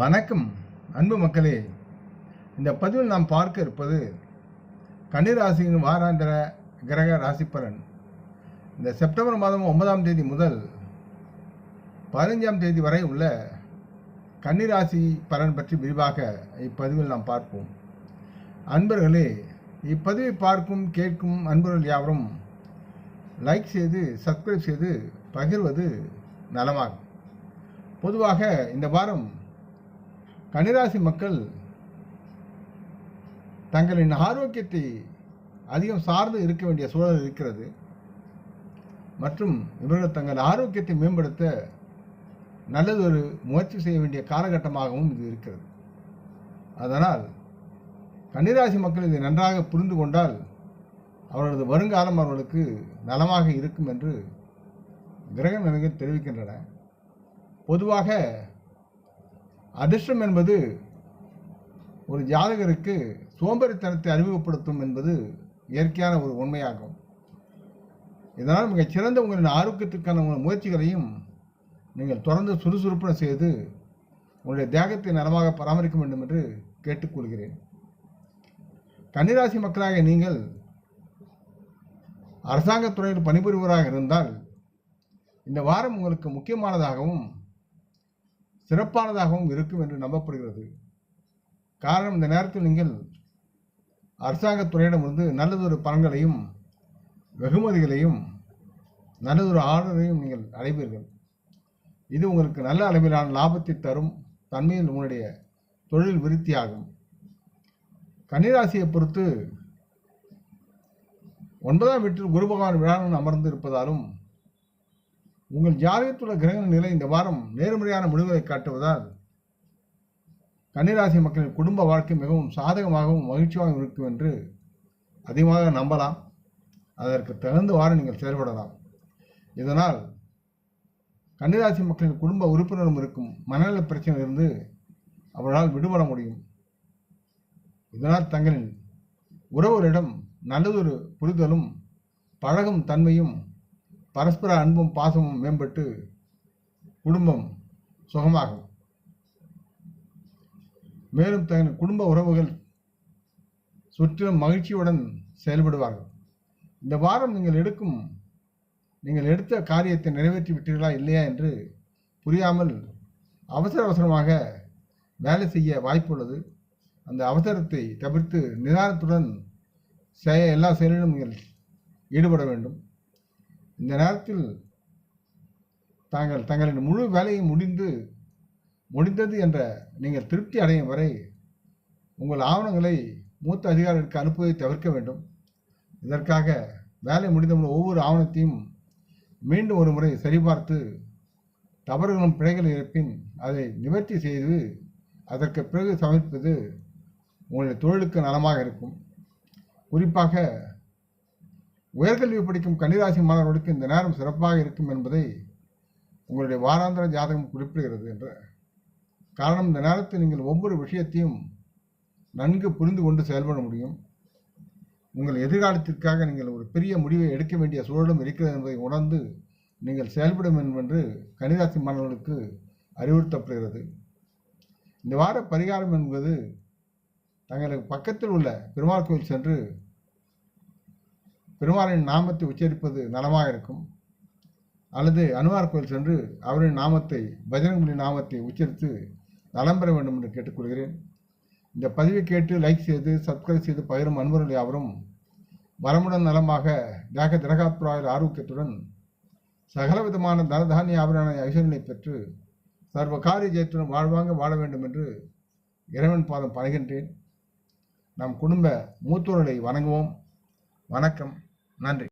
வணக்கம் அன்பு மக்களே. இந்த பதிவில் நாம் பார்க்க இருப்பது கன்னிராசியின் வாராந்திர கிரக ராசி பலன். இந்த செப்டம்பர் மாதம் 9ஆம் தேதி முதல் 15ஆம் தேதி வரை உள்ள கன்னிராசி பலன் பற்றி விரிவாக இப்பதிவில் நாம் பார்ப்போம். அன்பர்களே, இப்பதிவை பார்க்கும் கேட்கும் அன்பர்கள் யாவரும் லைக் செய்து சப்ஸ்கிரைப் செய்து பகிர்வது நலமாகும். பொதுவாக இந்த வாரம் கன்னிராசி மக்கள் தங்களின் ஆரோக்கியத்தை அதிகம் சார்ந்து இருக்க வேண்டிய சூழல் இருக்கிறது. மற்றும் இவர்கள் தங்கள் ஆரோக்கியத்தை மேம்படுத்த நல்லதொரு முயற்சி செய்ய வேண்டிய காலகட்டமாகவும் இது இருக்கிறது. அதனால் கன்னிராசி மக்கள் இதை நன்றாக புரிந்து கொண்டால் அவர்களது வருங்காலம் அவர்களுக்கு நலமாக இருக்கும் என்று கிரக நிலைகள் தெரிவிக்கின்றன. பொதுவாக அதிர்ஷ்டம் என்பது ஒரு ஜாதகருக்கு சோம்பேறித்தனத்தை அறிமுகப்படுத்தும் என்பது இயற்கையான ஒரு உண்மையாகும். இதனால் மிகச்சிறந்த உங்களின் ஆரோக்கியத்திற்கான உங்கள் முயற்சிகளையும் நீங்கள் தொடர்ந்து சுறுசுறுப்புடன் செய்து உங்களுடைய தேகத்தை நலமாக பராமரிக்க வேண்டும் என்று கேட்டுக்கொள்கிறேன். கன்னிராசி மக்களாக நீங்கள் அரசாங்கத் துறையில் பணிபுரிவராக இருந்தால் இந்த வாரம் உங்களுக்கு முக்கியமானதாகவும் சிறப்பானதாகவும் இருக்கும் என்று நம்பப்படுகிறது. காரணம், இந்த நேரத்தில் நீங்கள் அரசாங்கத்துறையிடமிருந்து நல்லதொரு பலன்களையும் வெகுமதிகளையும் நல்லதொரு ஆர்டரையும் நீங்கள் அடைவீர்கள். இது உங்களுக்கு நல்ல அளவிலான லாபத்தை தரும் தன்மையில் உங்களுடைய தொழில் விருத்தியாகும். கன்னிராசியை பொறுத்து 9ஆம் வீட்டில் குரு பகவான் விழாவில் அமர்ந்து இருப்பதாலும் உங்கள் ஜாதகத்துள்ள கிரக நிலை இந்த வாரம் நேர்மறையான முடிவுகளை காட்டுவதால் கன்னிராசி மக்களின் குடும்ப வாழ்க்கை மிகவும் சாதகமாகவும் மகிழ்ச்சியாகவும் இருக்கும் என்று அதிகமாக நம்பலாம். அதற்கு தகுந்த வாரம் நீங்கள் செயல்படலாம். இதனால் கன்னிராசி மக்களின் குடும்ப உறுப்பினரும் இருக்கும் மனநல பிரச்சனையிலிருந்து அவர்களால் விடுபட முடியும். இதனால் தங்களின் உறவுகளிடம் நல்லதொரு புரிதலும் பழகும் தன்மையும் பரஸ்பர அன்பும் பாசமும் மேம்பட்டு குடும்பம் சுகமாகும். மேலும் தங்கள் குடும்ப உறவுகள் சுற்றிலும் மகிழ்ச்சியுடன் செயல்படுவார்கள். இந்த வாரம் நீங்கள் எடுத்த காரியத்தை நிறைவேற்றி விட்டீர்களா இல்லையா என்று புரியாமல் அவசரமாக வேலை செய்ய வாய்ப்புள்ளது. அந்த அவசரத்தை தவிர்த்து நிதானத்துடன் எல்லா செயலிலும் நீங்கள் ஈடுபட வேண்டும். இந்த நேரத்தில் தங்களின் முழு வேலையும் முடிந்தது என்ற நீங்கள் திருப்தி அடையும் வரை உங்கள் ஆவணங்களை மூத்த அதிகாரிகளுக்கு அனுப்புவதை தவிர்க்க வேண்டும். இதற்காக வேலை முடிந்தவுடன் ஒவ்வொரு ஆவணத்தையும் மீண்டும் ஒரு முறை சரிபார்த்து தவறுகளும் பிழைகள் இருப்பின் அதை நிவர்த்தி செய்து அதற்கு பிறகு சமர்ப்பிப்பது உங்களுடைய தொழிலுக்கு நலமாக இருக்கும். குறிப்பாக உயர்கல்வி படிக்கும் கன்னிராசி மாணவர்களுக்கு இந்த நேரம் சிறப்பாக இருக்கும் என்பதை உங்களுடைய வாராந்திர ஜாதகம் குறிப்பிடுகிறது. என்ற காரணம், இந்த நேரத்தில் நீங்கள் ஒவ்வொரு விஷயத்தையும் நன்கு புரிந்து கொண்டு செயல்பட முடியும். உங்கள் எதிர்காலத்திற்காக நீங்கள் ஒரு பெரிய முடிவை எடுக்க வேண்டிய சூழலும் இருக்கிறது என்பதை உணர்ந்து நீங்கள் செயல்பட வேண்டும் என்று கன்னிராசி மாணவர்களுக்கு அறிவுறுத்தப்படுகிறது. இந்த வார பரிகாரம் என்பது தங்களுக்கு பக்கத்தில் உள்ள பெருமாள் கோயில் சென்று பெருமாளின் நாமத்தை உச்சரிப்பது நலமாக இருக்கும். அல்லது அனுமார் கோயில் சென்று அவரின் நாமத்தை பஜரங்கபலி நாமத்தை உச்சரித்து நலம் பெற வேண்டும் என்று கேட்டுக்கொள்கிறேன். இந்த பதிவை கேட்டு லைக் செய்து சப்ஸ்கிரைப் செய்து பகிரும் அன்பர்கள் யாவரும் வரமுடன் நலமாக திரகாத்ராயில் ஆரோக்கியத்துடன் சகல விதமான தனதானிய ஆபரண ஐஸ்வர்யங்களை பெற்று சர்வ காரிய ஜெயத்துடன் வாழ்வாங்க வாழ வேண்டும் என்று இறைவன் பாதம் பணிகின்றேன். நம் குடும்ப மூத்தோர்களை வணங்குவோம். வணக்கம். நன்றி.